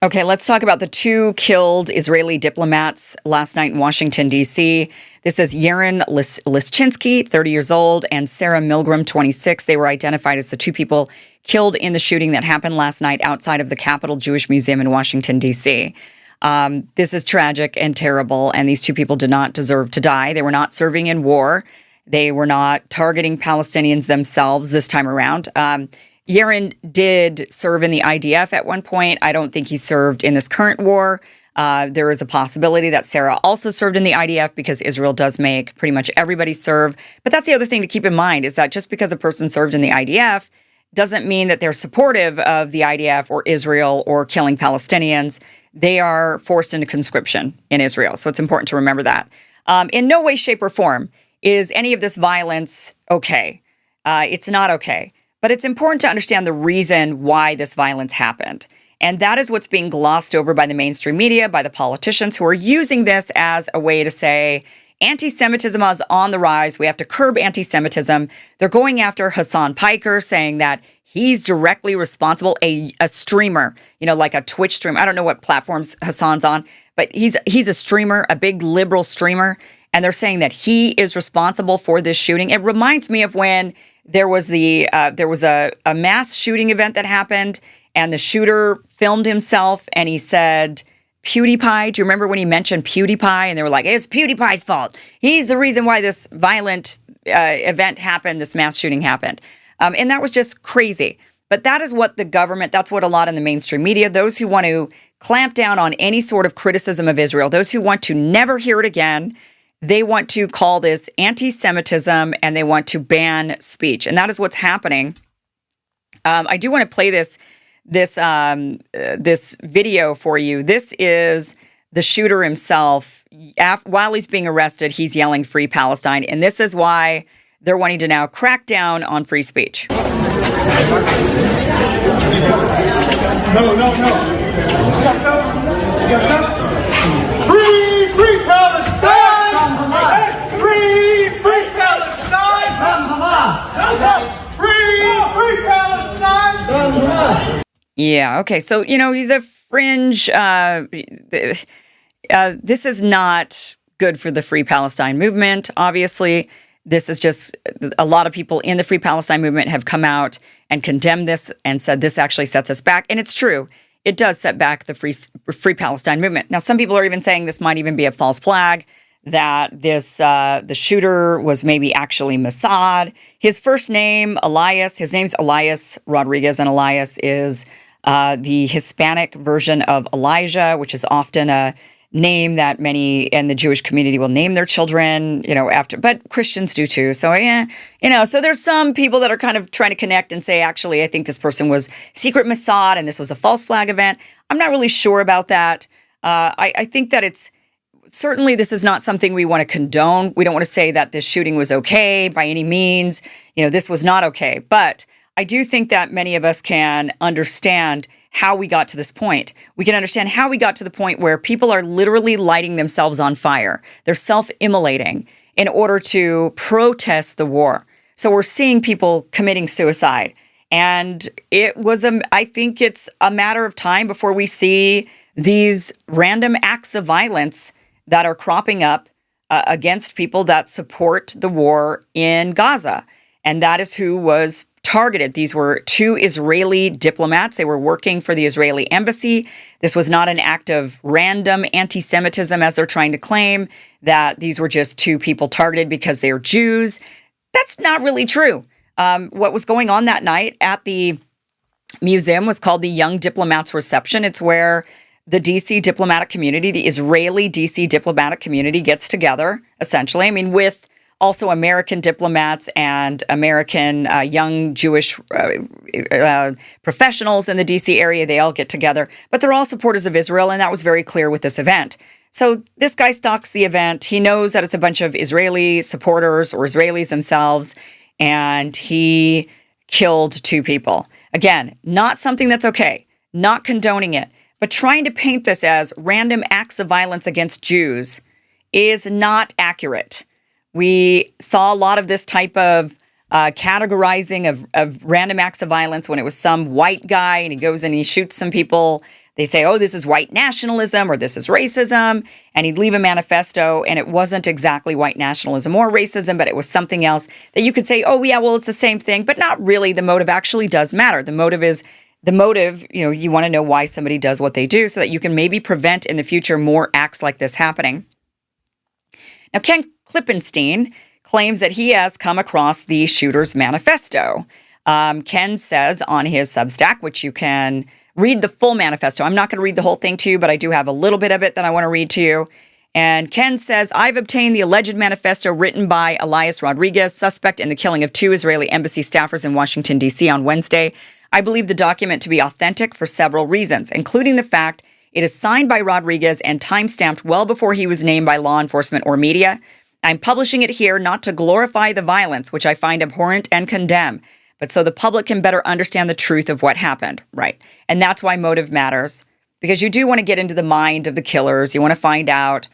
Okay, let's talk about the two killed Israeli diplomats last night in Washington, D.C. This is Yaron Lischinski, 30 years old, and Sarah Milgram, 26. They were identified as the two people killed in the shooting that happened last night outside of the Capitol Jewish Museum in Washington, D.C. This is tragic and terrible, and these two people did not deserve to die. They were not serving in war. They were not targeting Palestinians themselves this time around. Yaron did serve in the IDF at one point. I don't think he served in this current war. There is a possibility that Sarah also served in the IDF because Israel does make pretty much everybody serve. But that's the other thing to keep in mind is that just because a person served in the IDF doesn't mean that they're supportive of the IDF or Israel or killing Palestinians. They are forced into conscription in Israel. So it's important to remember that. In no way, shape, or form is any of this violence okay. It's not okay. But it's important to understand the reason why this violence happened. And that is what's being glossed over by the mainstream media, by the politicians who are using this as a way to say, anti-Semitism is on the rise. We have to curb anti-Semitism. They're going after Hassan Piker, saying that he's directly responsible, a streamer, like a Twitch streamer. I don't know what platforms Hassan's on, but he's a streamer, a big liberal streamer. And they're saying that he is responsible for this shooting. It reminds me of when there was a mass shooting event that happened, and the shooter filmed himself, and he said, PewDiePie. Do you remember when he mentioned PewDiePie? And they were like, it's PewDiePie's fault. He's the reason why this violent event happened, this mass shooting happened. And that was just crazy. But that is what the government, that's what a lot in the mainstream media, those who want to clamp down on any sort of criticism of Israel, those who want to never hear it again, they want to call this anti-Semitism, and they want to ban speech. And that is what's happening. I do want to play this video for you. This is the shooter himself. While he's being arrested, he's yelling "Free Palestine." And this is why they're wanting to now crack down on free speech. No. Free Palestine! Free Palestine! Free Palestine! Yeah, okay. So, he's a fringe. This is not good for the Free Palestine movement, obviously. This is just a lot of people in the Free Palestine movement have come out and condemned this and said this actually sets us back. And it's true. It does set back the Free Palestine movement. Now, some people are even saying this might even be a false flag, that the shooter was maybe actually Mossad. His first name, Elias, his name's Elias Rodriguez, and Elias is the Hispanic version of Elijah, which is often a name that many in the Jewish community will name their children, after, but Christians do too. So, so there's some people that are kind of trying to connect and say, actually, I think this person was secret Mossad and this was a false flag event. I'm not really sure about that. I think that certainly this is not something we want to condone. We don't want to say that this shooting was okay by any means. This was not okay. But I do think that many of us can understand how we got to this point. We can understand how we got to the point where people are literally lighting themselves on fire. They're self-immolating in order to protest the war. So we're seeing people committing suicide. And I think it's a matter of time before we see these random acts of violence that are cropping up against people that support the war in Gaza. And that is who was targeted. These were two Israeli diplomats. They were working for the Israeli embassy. This was not an act of random anti-Semitism, as they're trying to claim, that these were just two people targeted because they're Jews. That's not really true. What was going on that night at the museum was called the Young Diplomats Reception. It's where the D.C. diplomatic community, the Israeli D.C. diplomatic community gets together, essentially. With also American diplomats and American young Jewish professionals in the D.C. area. They all get together. But they're all supporters of Israel, and that was very clear with this event. So this guy stalks the event. He knows that it's a bunch of Israeli supporters or Israelis themselves, and he killed two people. Again, not something that's okay, not condoning it, but trying to paint this as random acts of violence against Jews is not accurate. We saw a lot of this type of categorizing of random acts of violence when it was some white guy and he goes and he shoots some people. they say, oh, this is white nationalism or this is racism. And he'd leave a manifesto and it wasn't exactly white nationalism or racism, but it was something else that you could say, oh, yeah, well, it's the same thing, but not really. The motive actually does matter. The motive, you want to know why somebody does what they do so that you can maybe prevent in the future more acts like this happening. Now, Ken Klippenstein claims that he has come across the shooter's manifesto. Ken says on his Substack, which you can read the full manifesto. I'm not going to read the whole thing to you, but I do have a little bit of it that I want to read to you. And Ken says, I've obtained the alleged manifesto written by Elias Rodriguez, suspect in the killing of 2 Israeli embassy staffers in Washington, D.C. on Wednesday. I believe the document to be authentic for several reasons, including the fact it is signed by Rodriguez and timestamped well before he was named by law enforcement or media. I'm publishing it here not to glorify the violence, which I find abhorrent and condemn, but so the public can better understand the truth of what happened, right? And that's why motive matters, because you do want to get into the mind of the killers. You want to find out,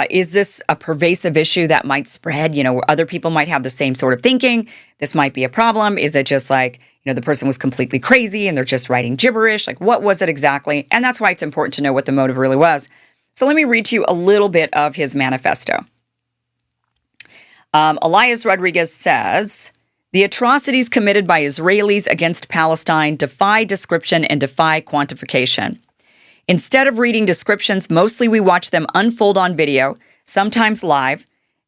is this a pervasive issue that might spread? Where other people might have the same sort of thinking. This might be a problem. Is it just like, the person was completely crazy and they're just writing gibberish? Like, what was it exactly? And that's why it's important to know what the motive really was. So let me read to you a little bit of his manifesto. Elias Rodriguez says, the atrocities committed by Israelis against Palestine defy description and defy quantification. Instead of reading descriptions, mostly we watch them unfold on video, sometimes live.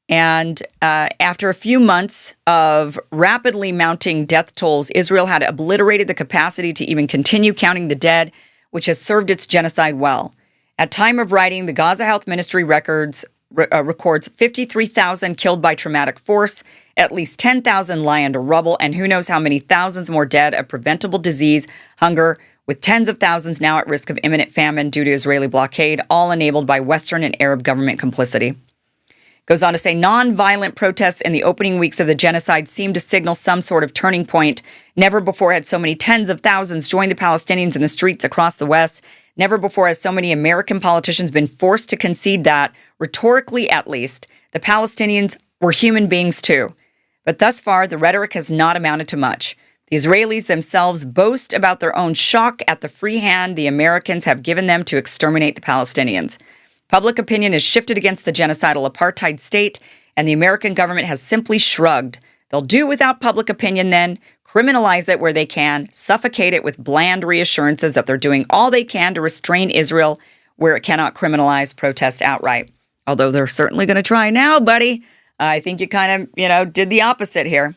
And after a few months of rapidly mounting death tolls, Israel had obliterated the capacity to even continue counting the dead, which has served its genocide well. At time of writing, the Gaza Health Ministry records 53,000 killed by traumatic force, at least 10,000 lie under rubble, and who knows how many thousands more dead of preventable disease, hunger, with tens of thousands now at risk of imminent famine due to Israeli blockade, all enabled by Western and Arab government complicity. Goes on to say, non-violent protests in the opening weeks of the genocide seemed to signal some sort of turning point. Never before had so many tens of thousands joined the Palestinians in the streets across the West. Never before has so many American politicians been forced to concede that, rhetorically at least, the Palestinians were human beings too. But thus far, the rhetoric has not amounted to much. The Israelis themselves boast about their own shock at the free hand the Americans have given them to exterminate the Palestinians. Public opinion has shifted against the genocidal apartheid state, and the American government has simply shrugged. They'll do without public opinion then, criminalize it where they can, suffocate it with bland reassurances that they're doing all they can to restrain Israel where it cannot criminalize protest outright. Although they're certainly going to try now, buddy. I think you kind of, did the opposite here.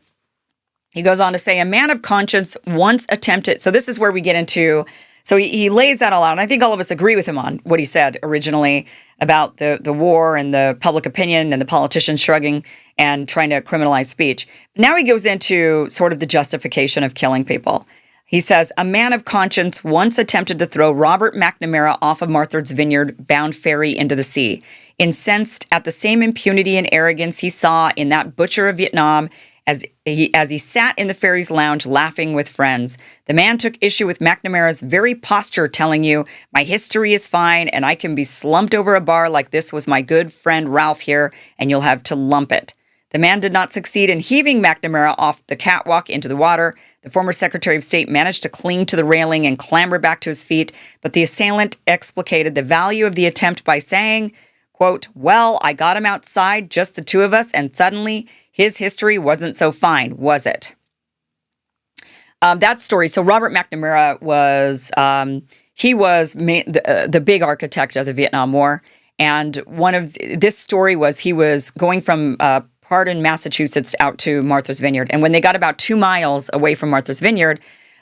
He goes on to say, a man of conscience once attempted, so this is where we get into, so he lays that all out, and I think all of us agree with him on what he said originally about the war and the public opinion and the politicians shrugging and trying to criminalize speech. Now he goes into sort of the justification of killing people. He says, a man of conscience once attempted to throw Robert McNamara off of Martha's Vineyard bound ferry into the sea. Incensed at the same impunity and arrogance he saw in that butcher of Vietnam as he sat in the ferry's lounge laughing with friends. The man took issue with McNamara's very posture, telling you, my history is fine and I can be slumped over a bar like this was my good friend Ralph here, and you'll have to lump it. The man did not succeed in heaving McNamara off the catwalk into the water. The former Secretary of State managed to cling to the railing and clamber back to his feet, but the assailant explicated the value of the attempt by saying, quote, well, I got him outside, just the two of us, and suddenly his history wasn't so fine, was it? That story. So Robert McNamara was, the big architect of the Vietnam War. And this story was he was going from Pardon, Massachusetts out to Martha's Vineyard. And when they got about 2 miles away from Martha's Vineyard,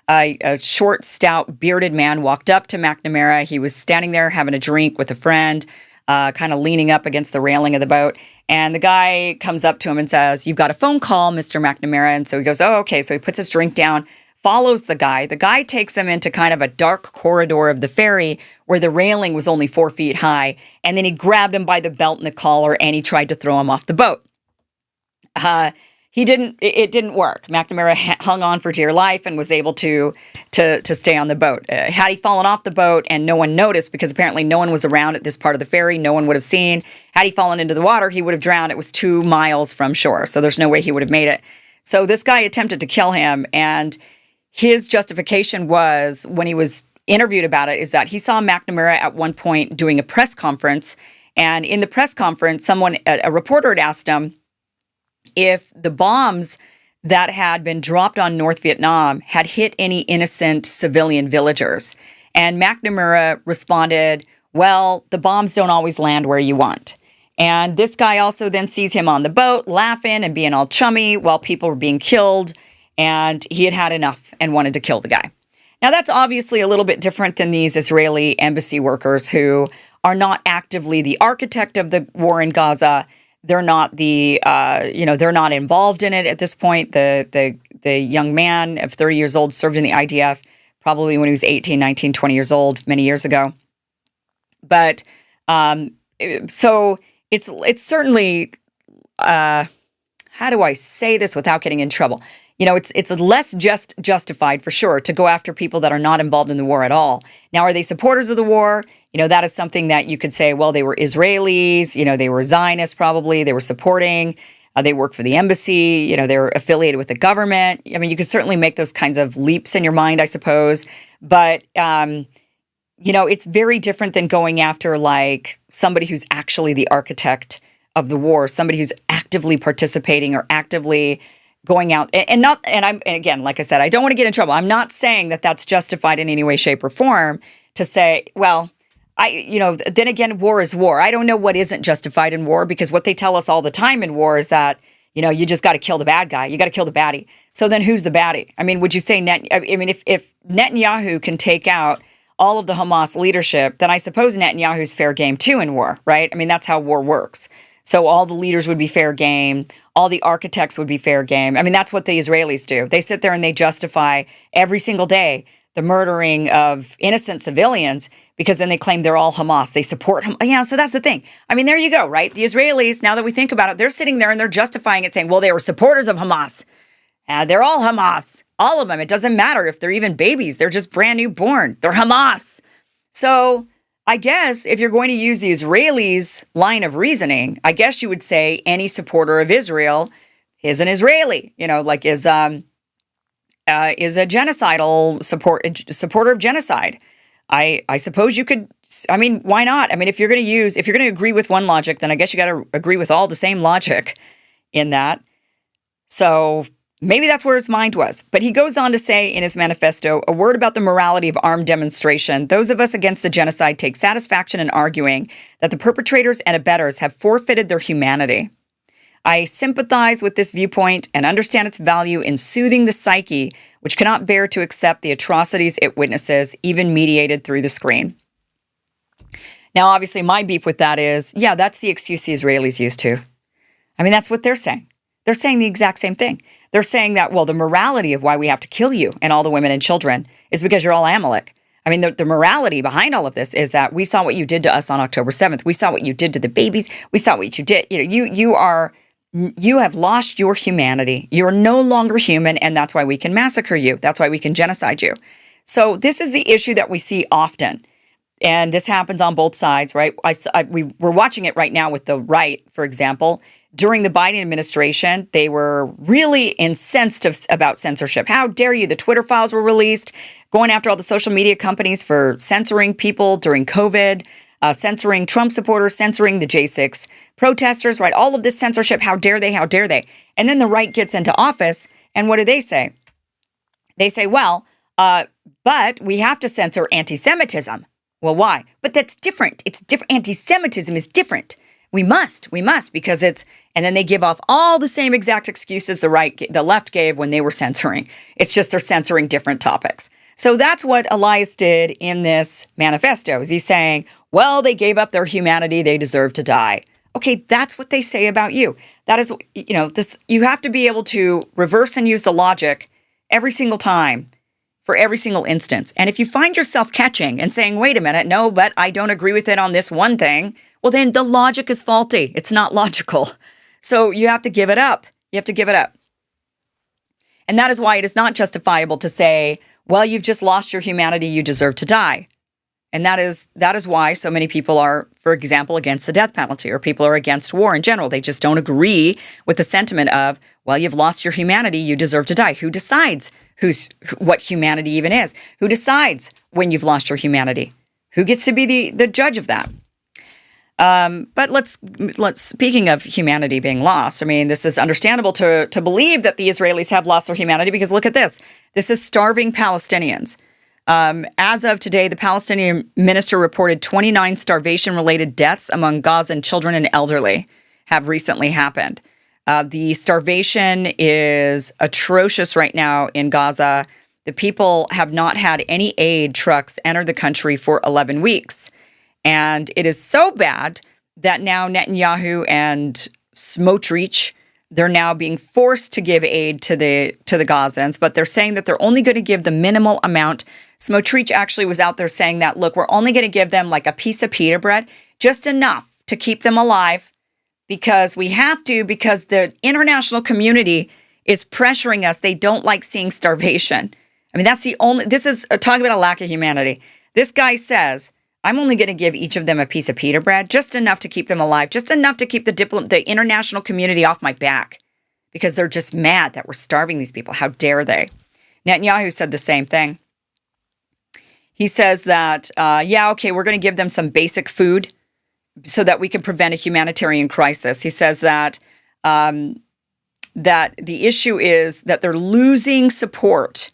a short, stout, bearded man walked up to McNamara. He was standing there having a drink with a friend, kind of leaning up against the railing of the boat. And the guy comes up to him and says, you've got a phone call, Mr. McNamara. And so he goes, oh, okay. So he puts his drink down, follows the guy. The guy takes him into kind of a dark corridor of the ferry where the railing was only 4 feet high. And then he grabbed him by the belt and the collar and he tried to throw him off the boat. It didn't work. McNamara hung on for dear life and was able to stay on the boat. Had he fallen off the boat and no one noticed, because apparently no one was around at this part of the ferry, no one would have seen. Had he fallen into the water, he would have drowned. It was 2 miles from shore, so there's no way he would have made it. So this guy attempted to kill him, and his justification was when he was interviewed about it is that he saw McNamara at one point doing a press conference. And in the press conference, a reporter had asked him if the bombs that had been dropped on North Vietnam had hit any innocent civilian villagers. And McNamara responded, well, the bombs don't always land where you want. And this guy also then sees him on the boat laughing and being all chummy while people were being killed. And he had had enough and wanted to kill the guy. Now, that's obviously a little bit different than these Israeli embassy workers who are not actively the architect of the war in Gaza. They're not they're not involved in it at this point. The young man of 30 years old served in the IDF probably when he was 18, 19, 20 years old, many years ago. But so it's certainly, how do I say this without getting in trouble? It's less justified for sure to go after people that are not involved in the war at all. Now, are they supporters of the war? That is something that you could say, well, they were Israelis, they were Zionists probably, they were supporting, they worked for the embassy, they were affiliated with the government. I mean, you could certainly make those kinds of leaps in your mind, I suppose. But, it's very different than going after like somebody who's actually the architect of the war, somebody who's actively participating or actively going out and again, like I said, I don't want to get in trouble. I'm not saying that that's justified in any way, shape, or form to say, well, then again, war is war. I don't know what isn't justified in war because what they tell us all the time in war is that, you just got to kill the bad guy. You got to kill the baddie. So then who's the baddie? I mean, would you say if Netanyahu can take out all of the Hamas leadership, then I suppose Netanyahu's fair game too in war, right? I mean, that's how war works. So all the leaders would be fair game. All the architects would be fair game. I mean, that's what the Israelis do. They sit there and they justify every single day the murdering of innocent civilians because then they claim they're all Hamas. They support Hamas. Yeah, so that's the thing. I mean, there you go, right? The Israelis, now that we think about it, they're sitting there and they're justifying it saying, well, they were supporters of Hamas. They're all Hamas. All of them. It doesn't matter if they're even babies. They're just brand new born. They're Hamas. So I guess if you're going to use the Israelis' line of reasoning, I guess you would say any supporter of Israel is an Israeli, is a genocidal supporter of genocide. I suppose you could, I mean, why not? I mean, if you're going to agree with one logic, then I guess you got to agree with all the same logic in that. So maybe that's where his mind was. But he goes on to say in his manifesto, a word about the morality of armed demonstration. Those of us against the genocide take satisfaction in arguing that the perpetrators and abettors have forfeited their humanity. I sympathize with this viewpoint and understand its value in soothing the psyche, which cannot bear to accept the atrocities it witnesses, even mediated through the screen. Now, obviously, my beef with that is, yeah, that's the excuse the Israelis use too. I mean, that's what they're saying. They're saying the exact same thing. They're saying that, well, the morality of why we have to kill you and all the women and children is because you're all Amalek. I mean, the morality behind all of this is that we saw what you did to us on October 7th. We saw what you did to the babies. We saw what you did. You have lost your humanity. You're no longer human, and that's why we can massacre you. That's why we can genocide you. So this is the issue that we see often. And this happens on both sides, right? We're watching it right now with the right, for example. During the Biden administration, they were really incensed about censorship. How dare you? The Twitter files were released, going after all the social media companies for censoring people during COVID, censoring Trump supporters, censoring the J6 protesters, right? All of this censorship, how dare they, how dare they? And then the right gets into office, and what do they say? They say, well, but we have to censor anti-Semitism. Well, why? But that's different. It's different. Anti-Semitism is different. We must, because it's, and then they give off all the same exact excuses the left gave when they were censoring. It's just they're censoring different topics. So that's what Elias did in this manifesto. Is he's saying, well, they gave up their humanity, they deserve to die. Okay, that's what they say about you. That is, this, you have to be able to reverse and use the logic every single time for every single instance. And if you find yourself catching and saying, wait a minute, no, but I don't agree with it on this one thing, well, then the logic is faulty. It's not logical. So you have to give it up. You have to give it up. And that is why it is not justifiable to say, well, you've just lost your humanity, you deserve to die. And that is why so many people are, for example, against the death penalty, or people are against war in general. They just don't agree with the sentiment of, well, you've lost your humanity, you deserve to die. Who decides what humanity even is. Who decides when you've lost your humanity? Who gets to be the judge of that? But let's speaking of humanity being lost, I mean, this is understandable to believe that the Israelis have lost their humanity, because look at this. This is starving Palestinians. As of today, the Palestinian minister reported 29 starvation-related deaths among Gazan children and elderly have recently happened. The starvation is atrocious right now in Gaza. The people have not had any aid trucks enter the country for 11 weeks. And it is so bad that now Netanyahu and Smotrich, they're now being forced to give aid to the Gazans, but they're saying that they're only going to give the minimal amount. Smotrich actually was out there saying that, look, we're only going to give them like a piece of pita bread, just enough to keep them alive, because we have to, because the international community is pressuring us. They don't like seeing starvation. I mean, this is talking about a lack of humanity. This guy says, I'm only going to give each of them a piece of pita bread, just enough to keep them alive, just enough to keep the international community off my back, because they're just mad that we're starving these people. How dare they? Netanyahu said the same thing. He says that, we're going to give them some basic food so that we can prevent a humanitarian crisis. He says that that the issue is that they're losing support.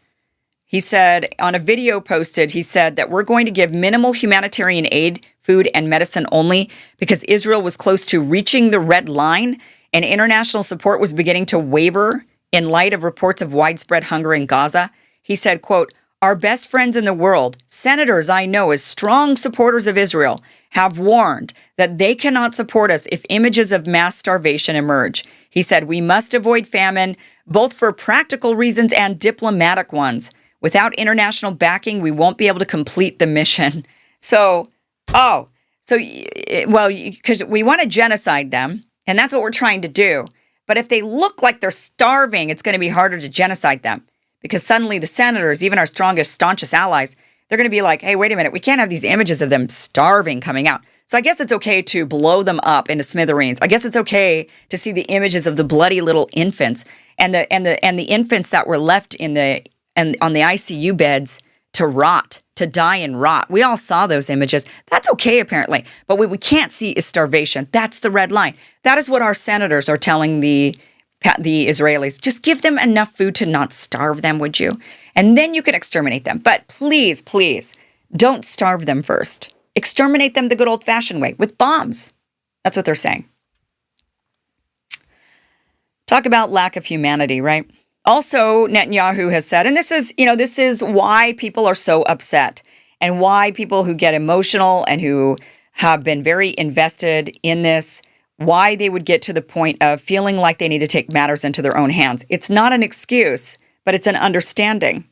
He said on a video posted, he said that we're going to give minimal humanitarian aid, food, and medicine only because Israel was close to reaching the red line and international support was beginning to waver in light of reports of widespread hunger in Gaza. He said, quote, our best friends in the world, senators I know as strong supporters of Israel, have warned that they cannot support us if images of mass starvation emerge. He said, we must avoid famine, both for practical reasons and diplomatic ones. Without international backing, we won't be able to complete the mission. Because we want to genocide them, and that's what we're trying to do. But if they look like they're starving, it's going to be harder to genocide them, because suddenly the senators, even our strongest, staunchest allies, they're going to be like, hey, wait a minute, we can't have these images of them starving coming out. So I guess it's okay to blow them up into smithereens. I guess it's okay to see the images of the bloody little infants and the infants that were left on the ICU beds to rot, to die and rot. We all saw those images. That's okay, apparently. But what we can't see is starvation. That's the red line. That is what our senators are telling the Israelis. Just give them enough food to not starve them, would you? And then you can exterminate them. But please, please, don't starve them first. Exterminate them the good old-fashioned way, with bombs. That's what they're saying. Talk about lack of humanity, right? Also, Netanyahu has said, and this is why people are so upset and why people who get emotional and who have been very invested in this, why they would get to the point of feeling like they need to take matters into their own hands. It's not an excuse, but it's an understanding.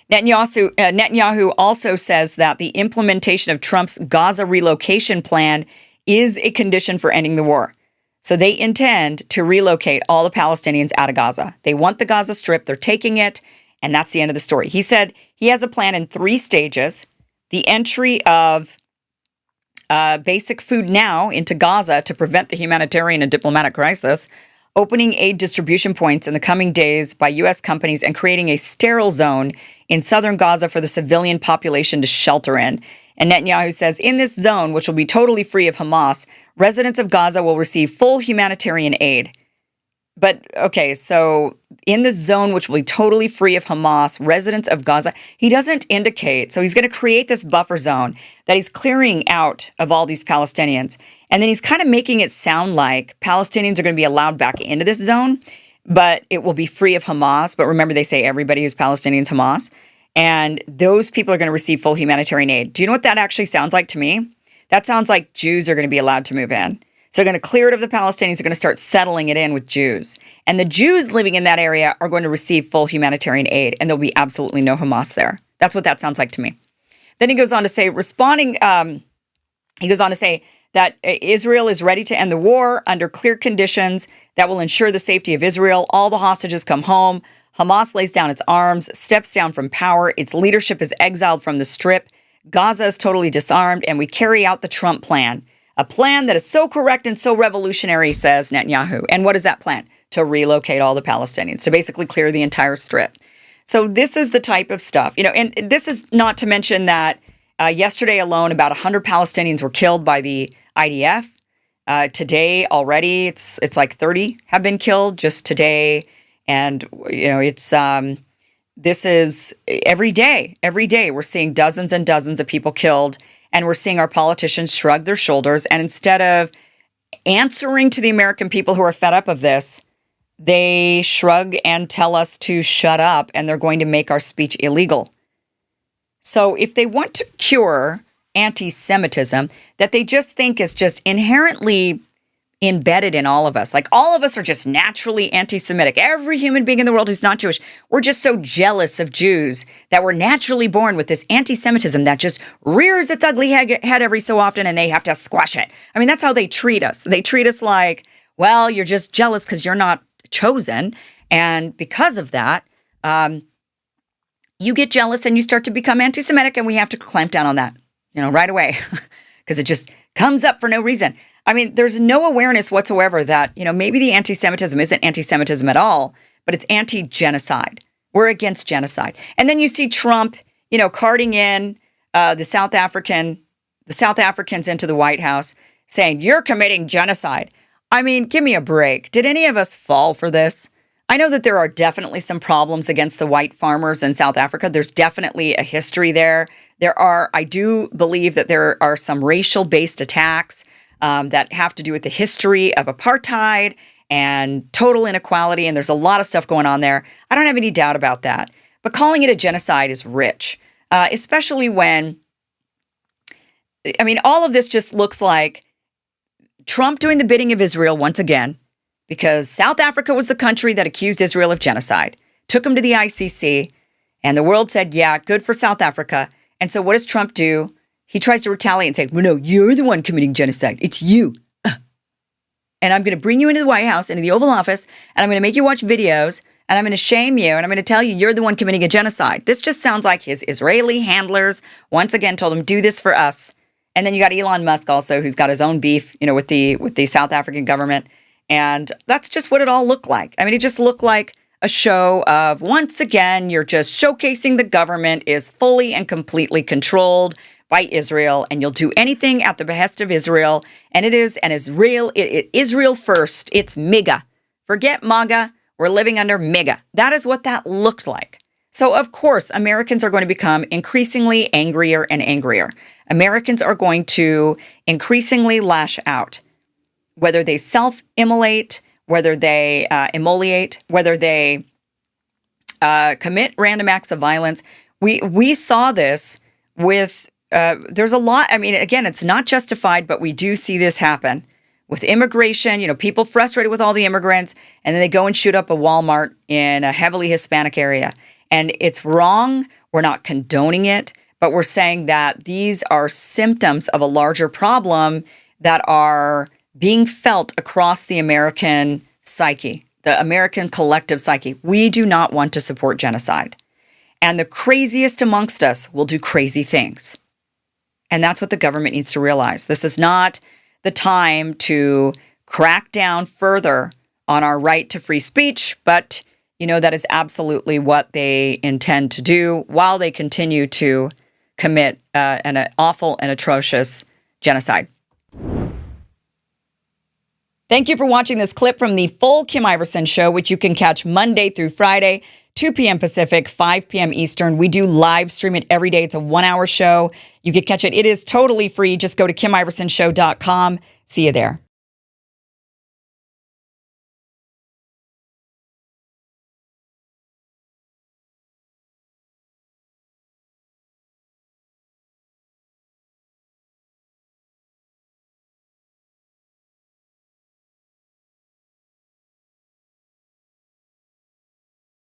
Netanyahu also says that the implementation of Trump's Gaza relocation plan is a condition for ending the war. So they intend to relocate all the Palestinians out of Gaza. They want the Gaza Strip. They're taking it, and that's the end of the story. He said he has a plan in 3 stages. The entry of basic food now into Gaza to prevent the humanitarian and diplomatic crisis, opening aid distribution points in the coming days by U.S. companies, and creating a sterile zone in southern Gaza for the civilian population to shelter in. And Netanyahu says, in this zone, which will be totally free of Hamas, residents of Gaza will receive full humanitarian aid. But, okay, so in this zone, which will be totally free of Hamas, residents of Gaza, he doesn't indicate. So he's going to create this buffer zone that he's clearing out of all these Palestinians. And then he's kind of making it sound like Palestinians are going to be allowed back into this zone, but it will be free of Hamas. But remember, they say everybody who's Palestinian is Hamas. And those people are going to receive full humanitarian aid. Do you know what that actually sounds like to me? That sounds like Jews are going to be allowed to move in. So they're going to clear it of the Palestinians. They're going to start settling it in with Jews. And the Jews living in that area are going to receive full humanitarian aid. And there'll be absolutely no Hamas there. That's what that sounds like to me. Then he goes on to say, that Israel is ready to end the war under clear conditions that will ensure the safety of Israel. All the hostages come home. Hamas lays down its arms, steps down from power. Its leadership is exiled from the Strip. Gaza is totally disarmed, and we carry out the Trump plan. A plan that is so correct and so revolutionary, says Netanyahu. And what is that plan? to relocate all the Palestinians, to basically clear the entire strip. So this is the type of stuff, and this is not to mention that yesterday alone, about 100 Palestinians were killed by the IDF. Today already, it's like 30 have been killed just today. And, this is every day we're seeing dozens and dozens of people killed, and we're seeing our politicians shrug their shoulders. And instead of answering to the American people who are fed up of this, they shrug and tell us to shut up, and they're going to make our speech illegal. So if they want to cure anti-Semitism that they just think is just inherently embedded in all of us, like all of us are just naturally anti-Semitic. Every human being in the world who's not Jewish, we're just so jealous of Jews that we're naturally born with this anti-Semitism that just rears its ugly head every so often, and they have to squash it. I mean, that's how they treat us. They treat us like, well, you're just jealous because you're not chosen. And because of that, you get jealous and you start to become anti-Semitic, and we have to clamp down on that, right away, because it just comes up for no reason. I mean, there's no awareness whatsoever that, maybe the anti-Semitism isn't anti-Semitism at all, but it's anti-genocide. We're against genocide. And then you see Trump, carting in the South Africans into the White House saying, you're committing genocide. I mean, give me a break. Did any of us fall for this? I know that there are definitely some problems against the white farmers in South Africa. There's definitely a history there. I do believe that there are some racial-based attacks that have to do with the history of apartheid and total inequality, and there's a lot of stuff going on there. I don't have any doubt about that. But calling it a genocide is rich, especially when, all of this just looks like Trump doing the bidding of Israel once again, because South Africa was the country that accused Israel of genocide, took him to the ICC, and the world said, yeah, good for South Africa. And so what does Trump do? He tries to retaliate and say, well, no, you're the one committing genocide. It's you. And I'm going to bring you into the White House, into the Oval Office, and I'm going to make you watch videos, and I'm going to shame you, and I'm going to tell you you're the one committing a genocide. This just sounds like his Israeli handlers once again told him, do this for us. And then you got Elon Musk also, who's got his own beef, with the South African government. And that's just what it all looked like. It just looked like a show of, once again, you're just showcasing the government is fully and completely controlled by Israel, and you'll do anything at the behest of Israel. And Israel first. It's MAGA. Forget MAGA. We're living under MAGA. That is what that looked like. So, of course, Americans are going to become increasingly angrier and angrier. Americans are going to increasingly lash out, whether they self-immolate, whether they immolate, whether they commit random acts of violence. We saw this with, there's a lot, again, it's not justified, but we do see this happen with immigration, people frustrated with all the immigrants, and then they go and shoot up a Walmart in a heavily Hispanic area. And it's wrong. We're not condoning it, but we're saying that these are symptoms of a larger problem that are being felt across the American psyche, the American collective psyche. We do not want to support genocide. And the craziest amongst us will do crazy things. And that's what the government needs to realize. This is not the time to crack down further on our right to free speech, but that is absolutely what they intend to do while they continue to commit an awful and atrocious genocide. Thank you for watching this clip from the full Kim Iversen Show, which you can catch Monday through Friday, 2 p.m. Pacific, 5 p.m. Eastern. We do live stream it every day. It's a 1-hour show. You can catch it. It is totally free. Just go to KimIversonShow.com. See you there.